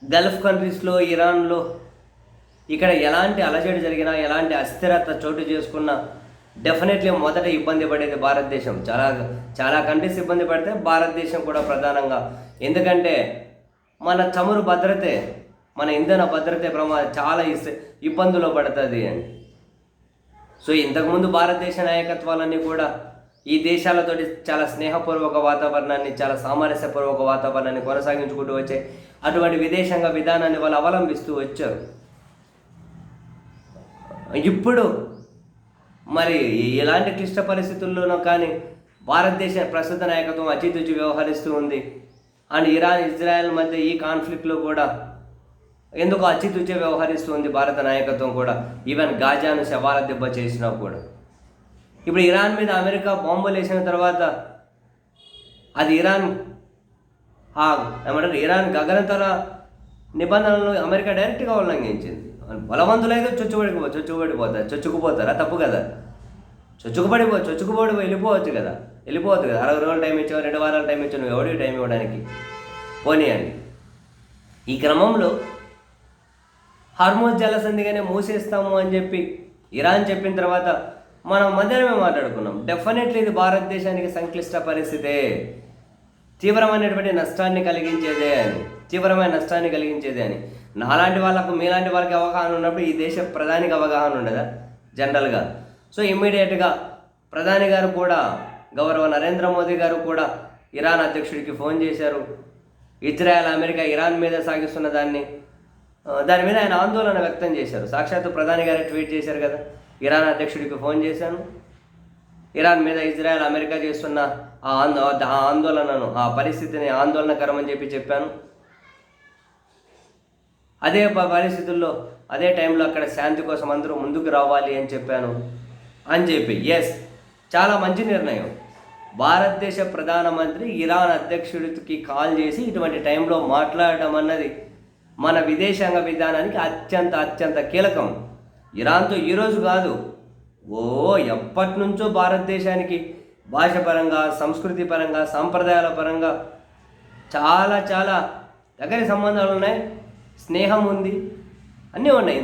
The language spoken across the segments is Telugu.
గల్ఫ్ కంట్రీస్లో, ఇరాన్లో ఇక్కడ ఎలాంటి అలజడి జరిగినా, ఎలాంటి అస్థిరత చోటు చేసుకున్నా డెఫినెట్లీ మొదట ఇబ్బంది పడేది భారతదేశం. చాలా చాలా కంట్రీస్ ఇబ్బంది పడితే భారతదేశం కూడా ప్రధానంగా. ఎందుకంటే మన చమురు భద్రతే, మన ఇంధన భద్రతే చాలా ఇబ్బందులు పడుతుంది అని. సో ఇంతకుముందు భారతదేశ నాయకత్వాలన్నీ కూడా ఈ దేశాలతోటి చాలా స్నేహపూర్వక వాతావరణాన్ని, చాలా సామరస్యపూర్వక వాతావరణాన్ని కొనసాగించుకుంటూ వచ్చే అటువంటి విదేశాంగ విధానాన్ని వాళ్ళు అవలంబిస్తూ వచ్చారు. ఇప్పుడు మరి ఎలాంటి క్లిష్ట పరిస్థితుల్లోనో కానీ భారతదేశ ప్రస్తుత నాయకత్వం అచితుచి వ్యవహరిస్తూ ఉంది. అండ్ ఇరాన్, ఇజ్రాయెల్ మధ్య ఈ కాన్ఫ్లిక్ట్లో కూడా ఎందుకు అచితుచి వ్యవహరిస్తూ ఉంది భారత నాయకత్వం కూడా. ఈవెన్ గాజాను శవాల దెబ్బ చేసినా కూడా. ఇప్పుడు ఇరాన్ మీద అమెరికా బాంబులు వేసిన తర్వాత అది ఏమంటారు, ఇరాన్ గగనతర నిబంధనలను అమెరికా డైరెక్ట్గా ఉల్లంఘించింది. బలవంతులైతే చొచ్చుకుపోతారా? తప్పు కదా. చొచ్చుకుపోయి వెళ్ళిపోవచ్చు కదా. 60 రోజులు టైం ఇచ్చావు, 2 వారాలు టైం ఇచ్చావు, నువ్వు ఎవరికి టైం ఇవ్వడానికి? పోనీయండి. ఈ క్రమంలో హార్మోజ్ జలసంధిగానే మూసేస్తాము అని చెప్పి ఇరాన్ చెప్పిన తర్వాత మనం మధ్యాహ్నమే మాట్లాడుకున్నాం. డెఫినెట్లీ ఇది భారతదేశానికి సంక్లిష్ట పరిస్థితే, తీవ్రమైనటువంటి నష్టాన్ని కలిగించేదే అని. నాలాంటి వాళ్ళకు, మీలాంటి వాళ్ళకి అవగాహన ఉన్నప్పుడు ఈ దేశ ప్రధానికి అవగాహన ఉండదా జనరల్గా? సో ఇమ్మీడియట్గా ప్రధాని గారు కూడా, గౌరవ నరేంద్ర మోదీ గారు కూడా ఇరాన్ అధ్యక్షుడికి ఫోన్ చేశారు. ఇజ్రాయెల్, అమెరికా ఇరాన్ మీద సాగిస్తున్న దాని మీద ఆయన ఆందోళన వ్యక్తం చేశారు. సాక్షాత్తు ప్రధాని గారే ట్వీట్ చేశారు కదా, ఇరాన్ అధ్యక్షుడికి ఫోన్ చేశాను, ఇరాన్ మీద ఇజ్రాయెల్, అమెరికా చేస్తున్న ఆ ఆందోళనను, ఆ పరిస్థితిని ఆందోళనకరమని చెప్పాను. అదే పరిస్థితుల్లో, అదే టైంలో అక్కడ శాంతి కోసం అందరూ ముందుకు రావాలి అని చెప్పాను అని చెప్పి. ఎస్, చాలా మంచి నిర్ణయం. భారతదేశ ప్రధానమంత్రి ఇరాన్ అధ్యక్షుడికి కాల్ చేసి ఇటువంటి టైంలో మాట్లాడడం అన్నది మన విదేశాంగ విధానానికి అత్యంత కీలకం. ఇరాన్తో ఈరోజు కాదు, ఎప్పటి నుంచో భారతదేశానికి భాషపరంగా, సంస్కృతి పరంగా, సాంప్రదాయాల పరంగా చాలా దగ్గర సంబంధాలు ఉన్నాయి, స్నేహం ఉంది, అన్నీ ఉన్నాయి.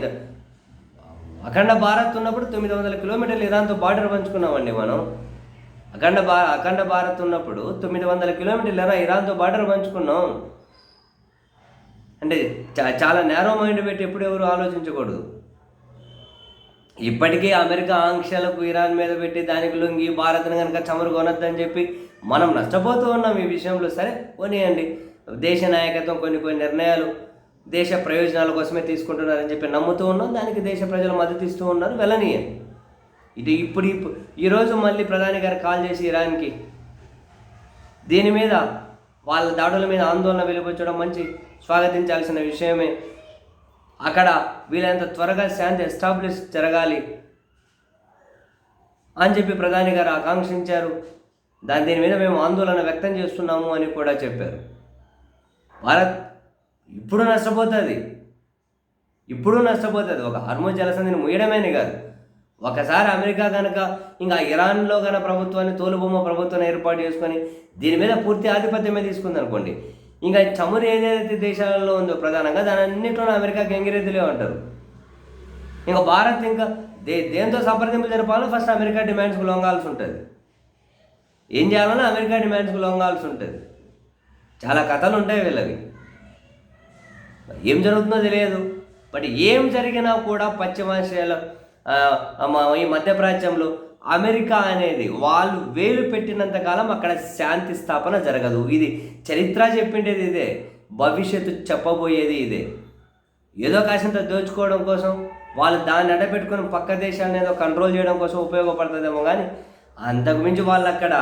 అఖండ భారత్ ఉన్నప్పుడు 900 కిలోమీటర్లు ఇరాన్తో బార్డర్ పంచుకున్నామండి మనం. అఖండ భారత్ ఉన్నప్పుడు 900 కిలోమీటర్లు ఇరాన్తో బార్డర్ పంచుకున్నాం. అంటే చాలా నేరో మైండ్ పెట్టి ఎప్పుడు ఎవరు ఆలోచించకూడదు. ఇప్పటికీ అమెరికా ఆంక్షలకు ఇరాన్ మీద పెట్టి దానికి లొంగి భారత్ని కనుక చమురు కొనొద్దని చెప్పి మనం నష్టపోతూ ఉన్నాం ఈ విషయంలో. సరే పోనీయండి, దేశ నాయకత్వం కొన్ని నిర్ణయాలు దేశ ప్రయోజనాల కోసమే తీసుకుంటున్నారని చెప్పి నమ్ముతూ ఉన్నాం. దానికి దేశ ప్రజలు మద్దతు ఇస్తూ ఉన్నారు, వెళ్ళనీయండి. ఇప్పుడు ఈరోజు మళ్ళీ ప్రధాని గారు కాల్ చేసి ఇరాన్కి దీని మీద, వాళ్ళ దాడుల మీద ఆందోళన వెలువచ్చడం మంచి స్వాగతించాల్సిన విషయమే. అక్కడ వీలైనంత త్వరగా శాంతి ఎస్టాబ్లిష్ జరగాలి అని చెప్పి ప్రధాని గారు ఆకాంక్షించారు. దీని మీద మేము ఆందోళన వ్యక్తం చేస్తున్నాము అని కూడా చెప్పారు. భారత్ ఇప్పుడు నష్టపోతుంది. ఒక హార్మోజ్ జలసంధిని ముయ్యడమేని కాదు, ఒకసారి అమెరికా కనుక ఇంకా ఇరాన్లో కనుక ప్రభుత్వాన్ని, తోలుబొమ్మ ప్రభుత్వాన్ని ఏర్పాటు చేసుకొని దీని మీద పూర్తి ఆధిపత్యమే తీసుకుంది అనుకోండి, ఇంకా చమురు ఏదైతే దేశాలలో ఉందో ప్రధానంగా దాని అన్నింటిలోనూ అమెరికాకి ఎంగిరెద్దులే ఉంటారు. ఇంకా భారత్ ఇంకా దేంతో సంప్రదింపులు జరపాలో ఫస్ట్ అమెరికా డిమాండ్స్కి లొంగాల్సి ఉంటుంది. ఏం చేయాలన్నా అమెరికా డిమాండ్స్కి లొంగాల్సి ఉంటుంది. చాలా కథలు ఉంటాయి వీళ్ళవి. ఏం జరుగుతుందో తెలియదు. బట్ ఏం జరిగినా కూడా పశ్చిమాసియాలో, ఈ మధ్యప్రాచ్యంలో అమెరికా అనేది వాళ్ళు వేలు పెట్టినంతకాలం అక్కడ శాంతి స్థాపన జరగదు. ఇది చరిత్ర చెప్పిండేది ఇదే, భవిష్యత్తు చెప్పబోయేది ఇదే. ఏదో కాసింత దోచుకోవడం కోసం వాళ్ళు దాన్ని అడ్డపెట్టుకొని పక్క దేశాలను ఏదో కంట్రోల్ చేయడం కోసం ఉపయోగపడుతుందేమో, కానీ అంతకుమించి వాళ్ళు అక్కడ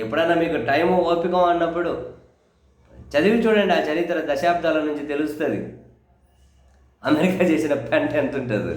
ఎప్పుడైనా మీకు టైము ఓపిక అన్నప్పుడు చదివి చూడండి, ఆ చరిత్ర దశాబ్దాల నుంచి తెలుస్తుంది అమెరికా చేసిన పెంట ఎంత ఉంటుందో.